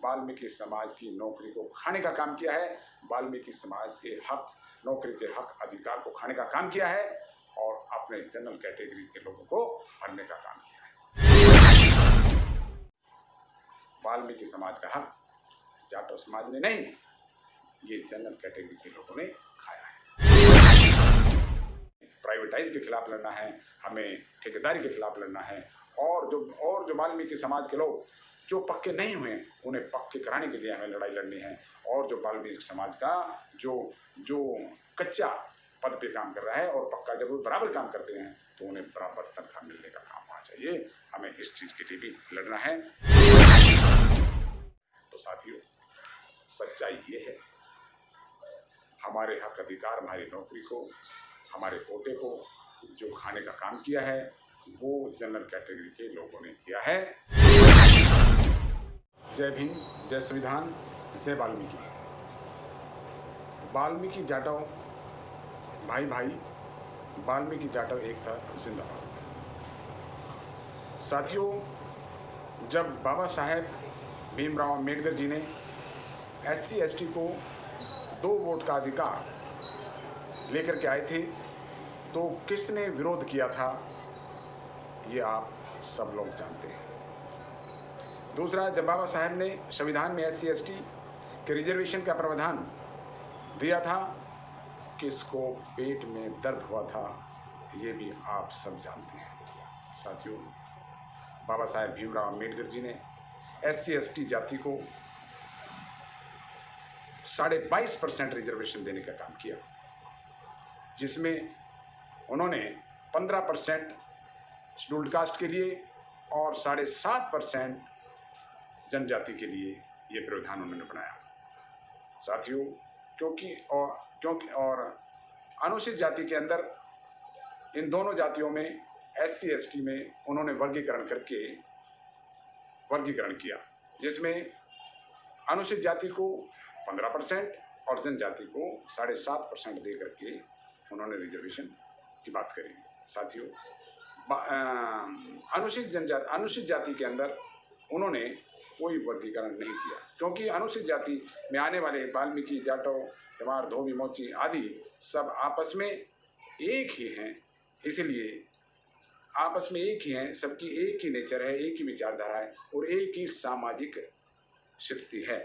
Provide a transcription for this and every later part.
वाल्मीकि समाज की नौकरी को खाने का काम किया है, वाल्मीकि समाज के हक, नौकरी के हक अधिकार को खाने का काम किया है और अपने जनरल कैटेगरी के लोगों को भरने का काम किया है। वाल्मीकि समाज का हक जाटव समाज ने नहीं, ये जनरल कैटेगरी के लोगों ने खाया है। प्राइवेटाइज के खिलाफ लड़ना है, हमें ठेकेदारी के खिलाफ लड़ना है, और जो वाल्मीकि समाज के लोग जो पक्के नहीं हुए उन्हें पक्के कराने के लिए हमें लड़ाई लड़नी है, और जो वाल्मीकि समाज का जो कच्चा पद पे काम कर रहा है और पक्का जब वो बराबर काम करते हैं तो उन्हें बराबर तनख्वाह मिलने का काम होना चाहिए। हमें इस चीज के लिए भी लड़ना है। तो साथियों, सच्चाई ये है, हमारे हक अधिकार, हमारी नौकरी को, हमारे कोटे को जो खाने का काम किया है वो जनरल कैटेगरी के लोगों ने किया है। जय भीम, जय संविधान, जय वाल्मीकि। वाल्मीकि जाटव भाई भाई, वाल्मीकि जाटव एकता जिंदाबाद। साथियों, जब बाबा साहेब भीमराव अम्बेडकर जी ने SC ST को 2 वोट का अधिकार लेकर के आए थे तो किसने विरोध किया था ये आप सब लोग जानते हैं। दूसरा, जब बाबा साहेब ने संविधान में SC ST के रिजर्वेशन का प्रावधान दिया था, किसको पेट में दर्द हुआ था ये भी आप सब जानते हैं। साथियों, बाबा साहेब भीमराव अम्बेडकर जी ने SC ST जाति को 22.5% रिजर्वेशन देने का काम किया, जिसमें उन्होंने 15% शेड्यूल्ड कास्ट के लिए और 7.5% जनजाति के लिए ये प्रावधान उन्होंने बनाया। साथियों, क्योंकि अनुसूचित जाति के अंदर इन दोनों जातियों में SC ST में उन्होंने वर्गीकरण किया, जिसमें अनुसूचित जाति को 15% और जनजाति को 7.5% दे करके उन्होंने रिजर्वेशन की बात करी। साथियों, अनुसूचित जाति के अंदर उन्होंने कोई वर्गीकरण नहीं किया, क्योंकि अनुसूचित जाति में आने वाले वाल्मीकि, जाटव, चमार, धोबी, मोची आदि सब आपस में एक ही हैं। इसलिए आपस में एक ही हैं, सबकी एक ही नेचर है, एक ही विचारधारा है और एक ही सामाजिक स्थिति है।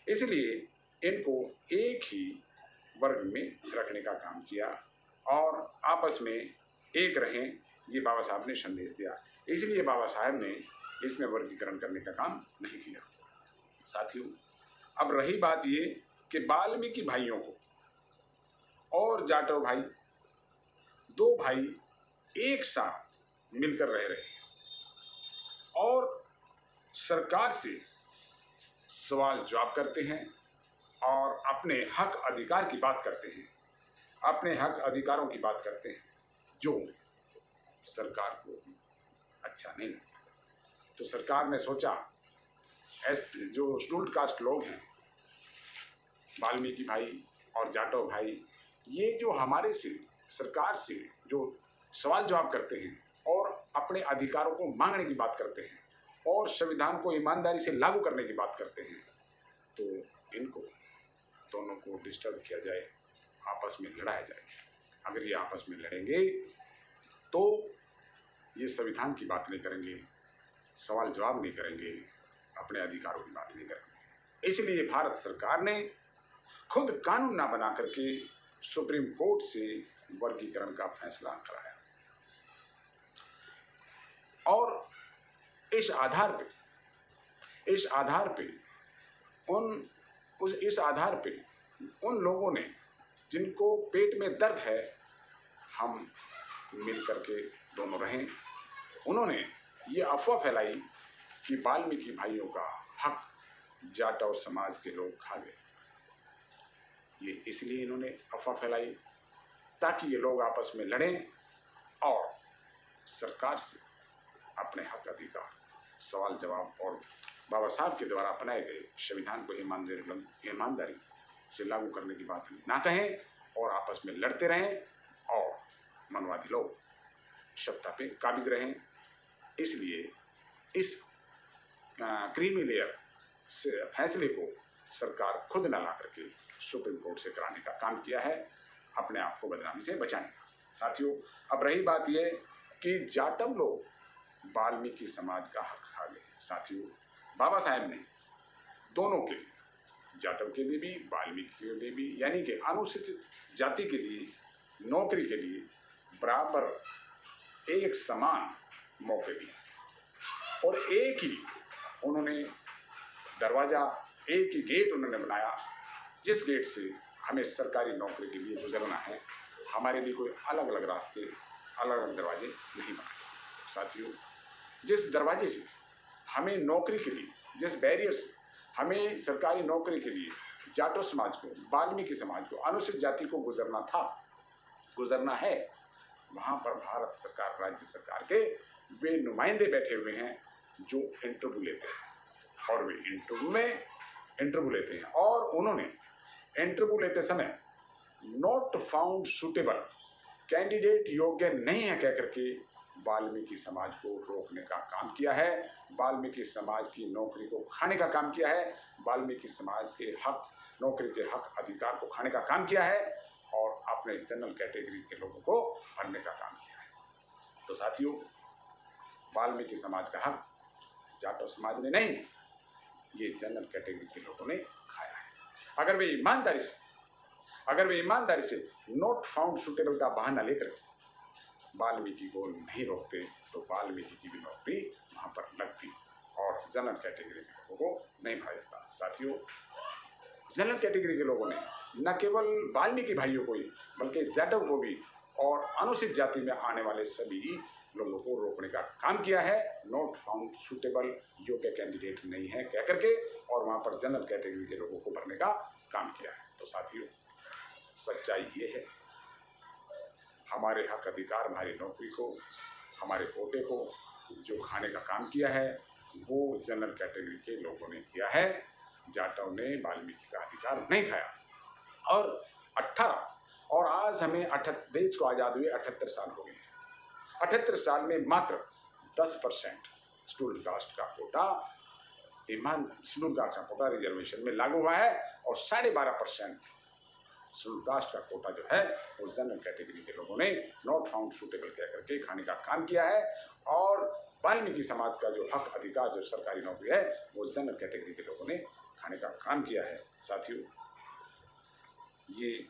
इसलिए इनको एक ही वर्ग में रखने का काम किया और आपस में एक रहें, ये बाबा साहब ने संदेश दिया। इसलिए बाबा साहब ने इसमें वर्गीकरण करने का काम नहीं किया। साथियों, अब रही बात ये कि वाल्मीकि भाइयों को और जाटव भाई, 2 भाई एक साथ मिलकर रह रहे हैं और सरकार से सवाल जवाब करते हैं और अपने हक अधिकार की बात करते हैं, अपने हक अधिकारों की बात करते हैं, जो सरकार को अच्छा नहीं लगता। तो सरकार ने सोचा जो शेड्यूल्ड कास्ट लोग हैं, वाल्मीकि भाई और जाटव भाई, ये जो हमारे से सरकार से जो सवाल जवाब करते हैं और अपने अधिकारों को मांगने की बात करते हैं और संविधान को ईमानदारी से लागू करने की बात करते हैं, तो इनको दोनों को डिस्टर्ब किया जाए, आपस में लड़ाया जाए। अगर ये आपस में लड़ेंगे तो ये संविधान की बात नहीं करेंगे, सवाल जवाब नहीं करेंगे, अपने अधिकारों की बात नहीं करेंगे। इसलिए भारत सरकार ने खुद कानून ना बना करके सुप्रीम कोर्ट से वर्गीकरण का फैसला कराया और इस आधार पे उन लोगों ने जिनको पेट में दर्द है, हम मिल करके दोनों रहें, उन्होंने ये अफवाह फैलाई कि वाल्मीकि भाइयों का हक जाटव समाज के लोग खा गए। ये इसलिए इन्होंने अफवाह फैलाई ताकि ये लोग आपस में लड़ें और सरकार से अपने हक अधिकार, सवाल जवाब और बाबा साहब के द्वारा अपनाए गए संविधान को ईमानदारी से लागू करने की बात ना कहें और आपस में लड़ते रहें और मनवादी लोग सत्ता पे काबिज रहें। इसलिए इस क्रीमी लेयर फैसले को सरकार खुद न ला करके सुप्रीम कोर्ट से कराने का काम किया है, अपने आप को बदनामी से बचाने का। साथियों, अब रही बात ये कि जाटव लोग वाल्मीकि समाज का हक खा गए। साथियों, बाबा साहेब ने दोनों के लिए, जाटव के लिए भी, वाल्मीकि के लिए भी, यानी कि अनुसूचित जाति के लिए नौकरी के लिए बराबर एक समान मौके दिए और एक ही उन्होंने दरवाज़ा, एक ही गेट उन्होंने बनाया, जिस गेट से हमें सरकारी नौकरी के लिए गुजरना है। हमारे लिए कोई अलग अलग रास्ते, अलग अलग दरवाजे नहीं बनाए। साथियों, जिस दरवाजे से हमें नौकरी के लिए, जिस बैरियर से हमें सरकारी नौकरी के लिए जाटो समाज को, वाल्मीकि समाज को, अनुसूचित जाति को गुजरना है, वहाँ पर भारत सरकार, राज्य सरकार के वे नुमाइंदे बैठे हुए हैं जो इंटरव्यू लेते हैं और वे इंटरव्यू लेते हैं और उन्होंने इंटरव्यू लेते समय नॉट फाउंड सुटेबल, कैंडिडेट योग्य नहीं है कह करके वाल्मीकि समाज को रोकने का काम किया है, वाल्मीकि समाज की नौकरी को खाने का काम किया है, वाल्मीकि समाज के हक, नौकरी के हक अधिकार को खाने का काम किया है और अपने जनरल कैटेगरी के लोगों को भरने का काम किया है। तो साथियों, वाल्मीकि समाज का हक जाटव समाज ने नहीं, ये जनरल कैटेगरी के लोगों ने खाया है। अगर वे ईमानदारी से नॉट फाउंड सुटेबल का बहाना लेकर वाल्मीकि को नहीं रोकते तो वाल्मीकि की भी नौकरी वहाँ पर लगती और जनरल कैटेगरी के लोगों को नहीं भरा जाता। साथियों, जनरल कैटेगरी के लोगों ने न केवल वाल्मीकि भाइयों को ही बल्कि जाटव को भी और अनुसूचित जाति में आने वाले सभी लोगों को रोकने का काम किया है, नॉट फाउंड सुटेबल, योग्य कैंडिडेट नहीं है कह करके, और वहाँ पर जनरल कैटेगरी के लोगों को भरने का काम किया है। तो साथियों, सच्चाई ये है, हमारे हक अधिकार, हमारी नौकरी को, हमारे कोटे को जो खाने का काम किया है वो जनरल कैटेगरी के लोगों ने किया है। जाटव ने वाल्मीकि का अधिकार नहीं खाया। और आज हमें देश को आज़ाद हुए 78 साल हो गए हैं। 78 साल में मात्र 10% शेड्यूल्ड कास्ट का कोटा रिजर्वेशन में लागू हुआ है और 12.5% शेड्यूल्ड कास्ट का कोटा जो है वो जनरल कैटेगरी के लोगों ने नॉट फाउंड सूटेबल कह करके खाने का काम किया है और वाल्मीकि समाज का जो हक अधिकार, जो सरकारी नौकरी है, वो जनरल कैटेगरी के लोगों ने खाने का काम किया है। साथियों, ये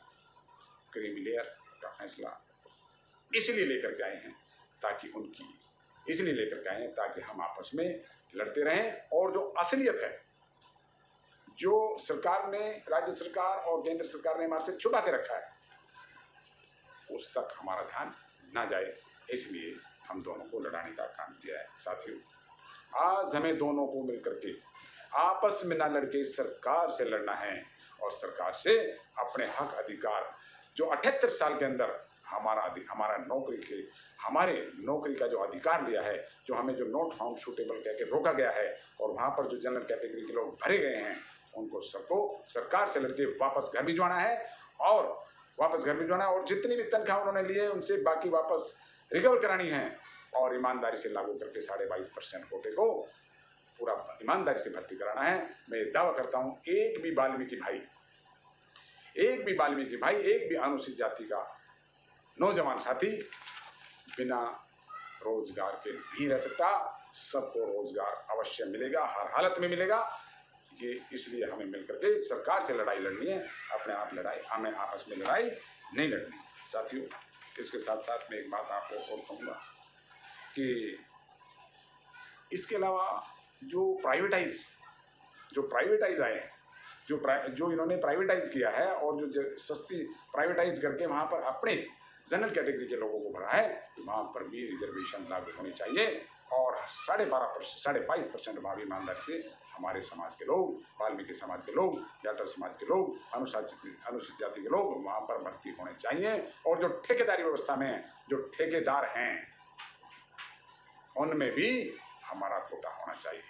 क्रीमी लेयर का फैसला इसलिए लेकर के आए हैं ताकि हम आपस में लड़ते रहें और जो असलियत है, जो सरकार ने, राज्य सरकार और केंद्र सरकार ने हमारे से छुपा के रखा है, उस तक हमारा ध्यान ना जाए, इसलिए हम दोनों को लड़ाने का काम किया है। साथियों, आज हमें दोनों को मिलकर के आपस में ना लड़के सरकार से लड़ना है और सरकार से अपने हक अधिकार, जो 78 साल के अंदर हमारे नौकरी का जो अधिकार लिया है, जो हमें जो नॉट फाउंड सूटेबल कह के रोका गया है और वहाँ पर जो जनरल कैटेगरी के लोग भरे गए हैं, उनको सबको सरकार से लड़के वापस घर भिजवाना है और जितनी भी तनख्वाह उन्होंने लिए उनसे बाकी वापस रिकवर करानी है और ईमानदारी से लागू करके 22.5% कोटे को पूरा ईमानदारी से भर्ती कराना है। मैं दावा करता हूँ, एक भी वाल्मीकि भाई, एक भी अनुसूचित जाति का नौजवान साथी बिना रोजगार के नहीं रह सकता। सबको रोजगार अवश्य मिलेगा, हर हालत में मिलेगा। ये इसलिए हमें मिलकर के सरकार से लड़ाई लड़नी है, हमें आपस में लड़ाई नहीं लड़नी। साथियों, इसके साथ साथ मैं एक बात आपको और कहूँगा कि इसके अलावा जो प्राइवेटाइज आए हैं, जो इन्होंने प्राइवेटाइज किया है और जो सस्ती प्राइवेटाइज करके वहाँ पर अपने जनरल कैटेगरी के लोगों को भरा है, वहाँ पर भी रिजर्वेशन लागू होनी चाहिए और 22.5% वहाँ भी ईमानदारी से हमारे समाज के लोग, वाल्मीकि समाज के लोग, जाटव समाज के लोग, अनुसूचित जाति के लोग वहाँ पर भर्ती होने चाहिए। और जो ठेकेदारी व्यवस्था में जो ठेकेदार हैं उनमें भी हमारा कोटा होना चाहिए,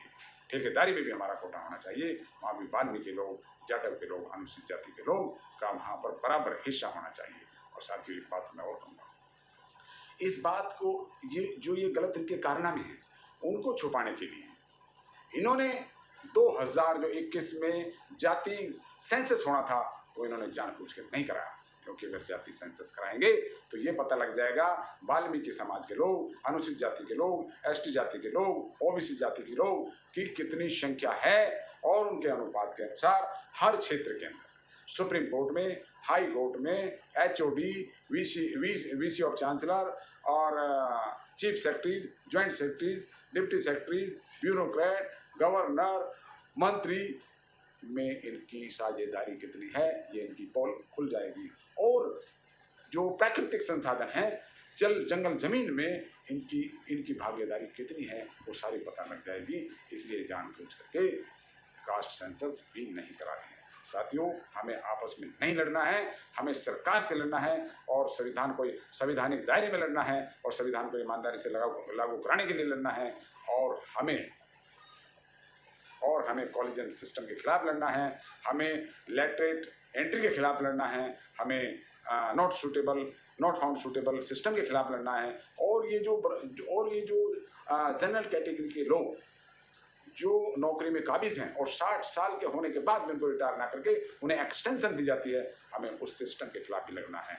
ठेकेदारी में भी हमारा कोटा होना चाहिए। वहाँ भी वाल्मीकि लोग, जाटव के लोग, अनुसूचित जाति के लोग का वहाँ पर बराबर हिस्सा होना चाहिए। और साथियों, एक बात मैं और कहूँगा, इस बात को ये गलत इनके कारनामे हैं, उनको छुपाने के लिए इन्होंने 2021 में जाति सेंसस होना था तो इन्होंने जानबूझ के नहीं कराया, क्योंकि अगर जाति सेंसस कराएंगे तो ये पता लग जाएगा वाल्मीकि समाज के लोग, अनुसूचित जाति के लोग, एसटी जाति के लोग, ओबीसी जाति के लोग की कितनी संख्या है, और उनके अनुपात के अनुसार हर क्षेत्र के अंदर सुप्रीम कोर्ट में, हाई कोर्ट में, एचओडी, वीसी ऑफ चांसलर और chief secretaries, joint secretaries, deputy secretaries, bureaucrat, governor, मंत्री में इनकी साझेदारी कितनी है, ये इनकी पोल खुल जाएगी। और जो प्राकृतिक संसाधन हैं, जल जंगल जमीन में इनकी भागीदारी कितनी है, वो सारी पता लग जाएगी। इसलिए जानबूझ करके कास्ट सेंसस भी नहीं करा रहे हैं। साथियों, हमें आपस में नहीं लड़ना है, हमें सरकार से लड़ना है और संविधान को संवैधानिक दायरे में लड़ना है और संविधान को ईमानदारी से लागू कराने के लिए लड़ना है। और हमें कॉलेजियन सिस्टम के खिलाफ लड़ना है, हमें लेटरेट एंट्री के खिलाफ लड़ना है, हमें नॉट फाउंड सूटेबल सिस्टम के खिलाफ लड़ना है। और ये जो जनरल कैटेगरी के लोग जो नौकरी में काबिज हैं और 60 साल के होने के बाद भी उनको रिटायर ना करके उन्हें एक्सटेंशन दी जाती है, हमें उस सिस्टम के खिलाफ भी लड़ना है।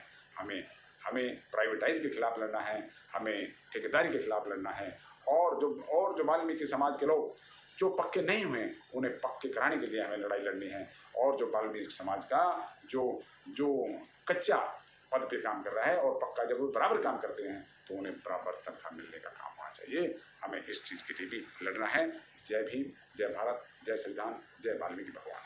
हमें प्राइवेटाइज के खिलाफ लड़ना है, हमें ठेकेदारी के खिलाफ लड़ना है। और जो वाल्मीकि समाज के लोग जो पक्के नहीं हुए उन्हें पक्के कराने के लिए हमें लड़ाई लड़नी है। और जो वाल्मीकि समाज का जो कच्चा पद पे काम कर रहा है और पक्का जब वो बराबर काम करते हैं तो उन्हें बराबर तनख्वाह मिलने का काम होना चाहिए। हमें इस चीज़ के लिए भी लड़ना है। जय भीम, जय भारत, जय संविधान, जय वाल्मीकि भगवान।